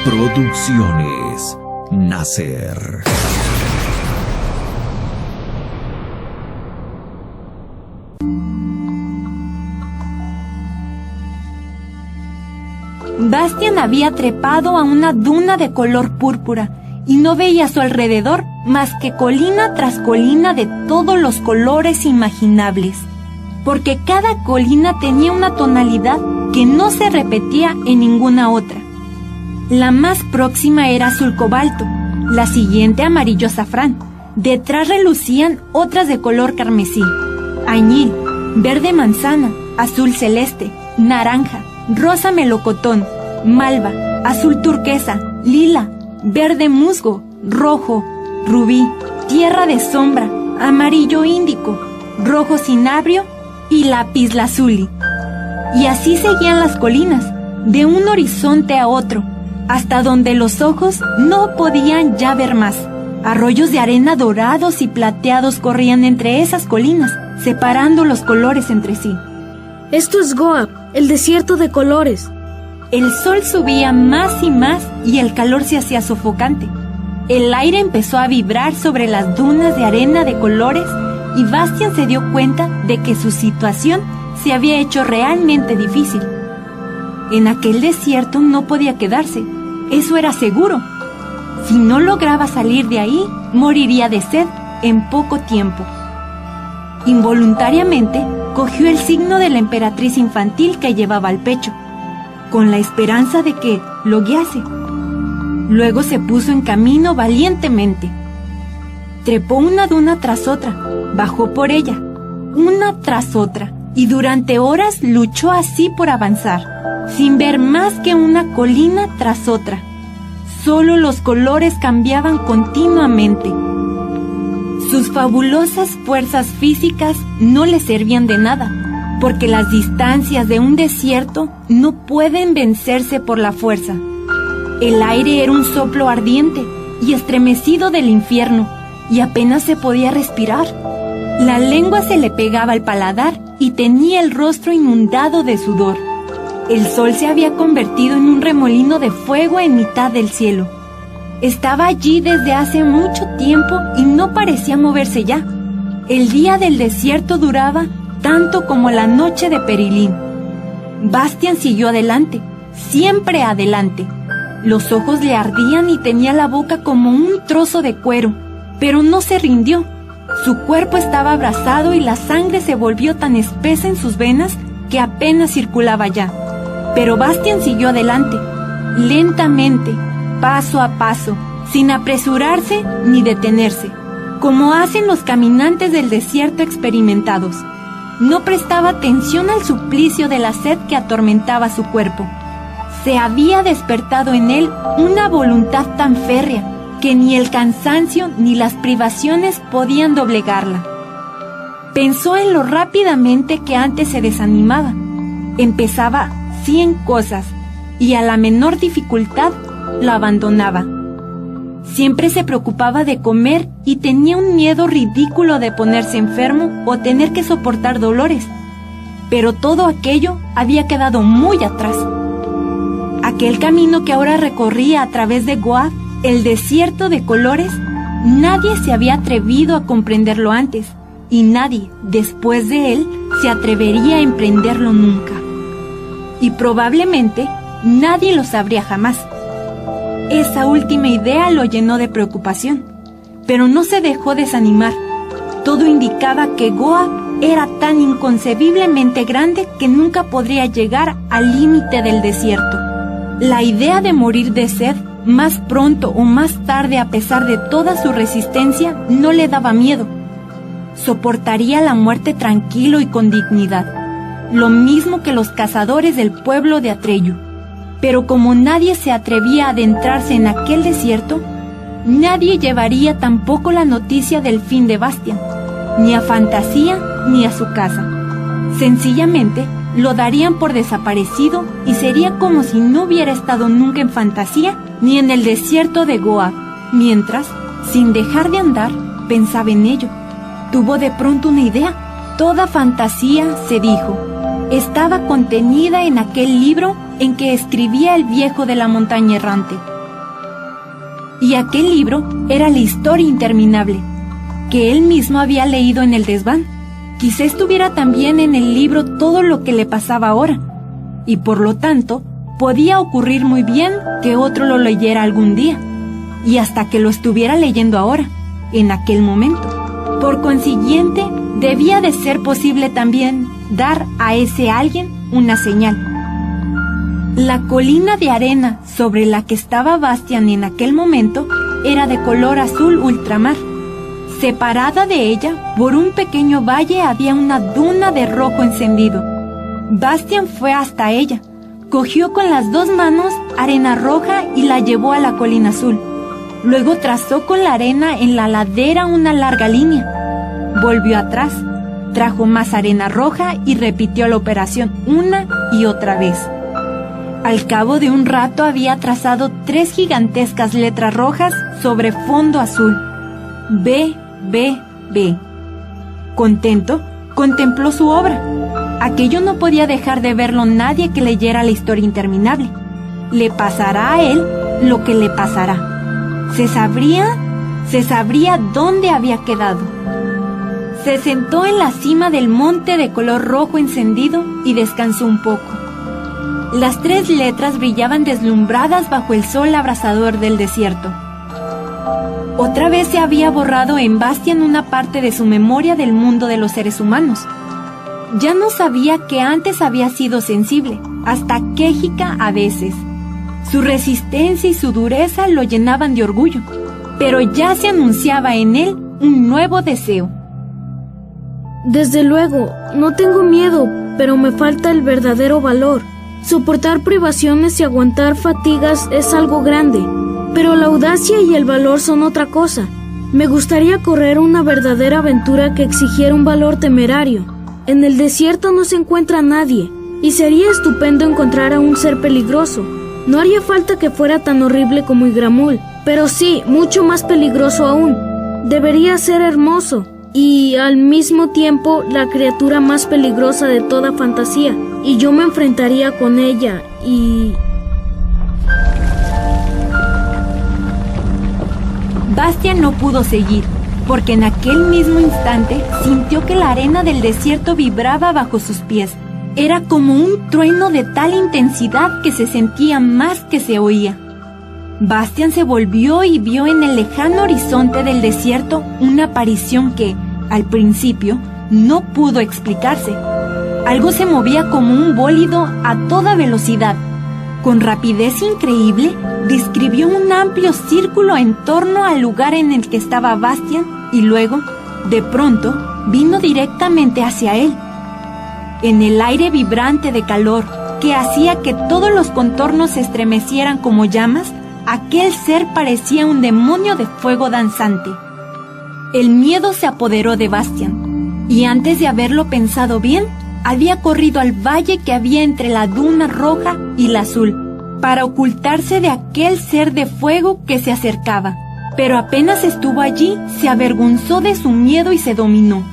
Producciones Nacer. Bastian había trepado a una duna de color púrpura y no veía a su alrededor más que colina tras colina de todos los colores imaginables, porque cada colina tenía una tonalidad que no se repetía en ninguna otra. La más próxima era azul cobalto, la siguiente amarillo azafrán. Detrás relucían otras de color carmesí, añil, verde manzana, azul celeste, naranja, rosa melocotón, malva, azul turquesa, lila, verde musgo, rojo, rubí, tierra de sombra, amarillo índico, rojo cinabrio y lapislázuli. Y así seguían las colinas, de un horizonte a otro, hasta donde los ojos no podían ya ver más. Arroyos de arena dorados y plateados corrían entre esas colinas, separando los colores entre sí. Esto es Goa, el desierto de colores. El sol subía más y más y el calor se hacía sofocante. El aire empezó a vibrar sobre las dunas de arena de colores y Bastian se dio cuenta de que su situación se había hecho realmente difícil. En aquel desierto no podía quedarse, eso era seguro. Si no lograba salir de ahí, moriría de sed en poco tiempo. Involuntariamente, cogió el signo de la emperatriz infantil que llevaba al pecho, con la esperanza de que lo guiase. Luego se puso en camino valientemente. Trepó una duna tras otra, bajó por ella, una tras otra, y durante horas luchó así por avanzar, sin ver más que una colina tras otra. Solo los colores cambiaban continuamente. Sus fabulosas fuerzas físicas no le servían de nada, porque las distancias de un desierto no pueden vencerse por la fuerza. El aire era un soplo ardiente y estremecido del infierno, y apenas se podía respirar. La lengua se le pegaba al paladar y tenía el rostro inundado de sudor. El sol se había convertido en un remolino de fuego en mitad del cielo. Estaba allí desde hace mucho tiempo y no parecía moverse ya. El día del desierto duraba tanto como la noche de Perilín. Bastian siguió adelante, siempre adelante. Los ojos le ardían y tenía la boca como un trozo de cuero, pero no se rindió. Su cuerpo estaba abrasado y la sangre se volvió tan espesa en sus venas que apenas circulaba ya. Pero Bastian siguió adelante, lentamente, paso a paso, sin apresurarse ni detenerse, como hacen los caminantes del desierto experimentados. No prestaba atención al suplicio de la sed que atormentaba su cuerpo. Se había despertado en él una voluntad tan férrea que ni el cansancio ni las privaciones podían doblegarla. Pensó en lo rápidamente que antes se desanimaba. Empezaba 100 cosas y a la menor dificultad la abandonaba. Siempre se preocupaba de comer y tenía un miedo ridículo de ponerse enfermo o tener que soportar dolores. Pero todo aquello había quedado muy atrás. Aquel camino que ahora recorría a través de Goa, el desierto de colores, nadie se había atrevido a comprenderlo antes, y nadie, después de él, se atrevería a emprenderlo nunca. Y probablemente nadie lo sabría jamás. Esa última idea lo llenó de preocupación, pero no se dejó desanimar. Todo indicaba que Goa era tan inconcebiblemente grande que nunca podría llegar al límite del desierto. La idea de morir de sed, más pronto o más tarde, a pesar de toda su resistencia, no le daba miedo. Soportaría la muerte tranquilo y con dignidad, lo mismo que los cazadores del pueblo de Atreyu. Pero como nadie se atrevía a adentrarse en aquel desierto, nadie llevaría tampoco la noticia del fin de Bastian, ni a Fantasía ni a su casa. Sencillamente lo darían por desaparecido y sería como si no hubiera estado nunca en Fantasía ni en el desierto de Goa. Mientras, sin dejar de andar, pensaba en ello. Tuvo de pronto una idea. Toda Fantasía, se dijo, estaba contenida en aquel libro en que escribía el viejo de la montaña errante. y aquel libro era la historia interminable, que él mismo había leído en el desván. Quizá estuviera también en el libro todo lo que le pasaba ahora, y por lo tanto, podía ocurrir muy bien que otro lo leyera algún día, y hasta que lo estuviera leyendo ahora, en aquel momento. Por consiguiente, debía de ser posible también dar a ese alguien una señal. La colina de arena sobre la que estaba Bastian en aquel momento era de color azul ultramar. Separada de ella, por un pequeño valle había una duna de rojo encendido. Bastian fue hasta ella, cogió con las 2 manos arena roja y la llevó a la colina azul. Luego trazó con la arena en la ladera una larga línea. Volvió atrás, trajo más arena roja y repitió la operación una y otra vez. Al cabo de un rato había trazado 3 gigantescas letras rojas sobre fondo azul. B, B, B. Contento, contempló su obra. Aquello no podía dejar de verlo nadie que leyera la historia interminable. Le pasará a él lo que le pasará. Se sabría dónde había quedado. Se sentó en la cima del monte de color rojo encendido y descansó un poco. Las 3 letras brillaban deslumbradas bajo el sol abrasador del desierto. Otra vez se había borrado en Bastian una parte de su memoria del mundo de los seres humanos. Ya no sabía que antes había sido sensible, hasta quejica a veces. Su resistencia y su dureza lo llenaban de orgullo, pero ya se anunciaba en él un nuevo deseo. Desde luego, no tengo miedo, pero me falta el verdadero valor. Soportar privaciones y aguantar fatigas es algo grande, pero la audacia y el valor son otra cosa. Me gustaría correr una verdadera aventura que exigiera un valor temerario. En el desierto no se encuentra nadie, y sería estupendo encontrar a un ser peligroso. No haría falta que fuera tan horrible como Igramul, pero sí, mucho más peligroso aún. Debería ser hermoso, y al mismo tiempo la criatura más peligrosa de toda fantasía, y yo me enfrentaría con ella, y... Bastian no pudo seguir, porque en aquel mismo instante sintió que la arena del desierto vibraba bajo sus pies. Era como un trueno de tal intensidad que se sentía más que se oía. Bastian se volvió y vio en el lejano horizonte del desierto una aparición que, al principio, no pudo explicarse. Algo se movía como un bólido a toda velocidad. Con rapidez increíble, describió un amplio círculo en torno al lugar en el que estaba Bastian y luego, de pronto, vino directamente hacia él. En el aire vibrante de calor que hacía que todos los contornos se estremecieran como llamas, aquel ser parecía un demonio de fuego danzante. El miedo se apoderó de Bastian, y antes de haberlo pensado bien, había corrido al valle que había entre la duna roja y la azul, para ocultarse de aquel ser de fuego que se acercaba. Pero apenas estuvo allí, se avergonzó de su miedo y se dominó.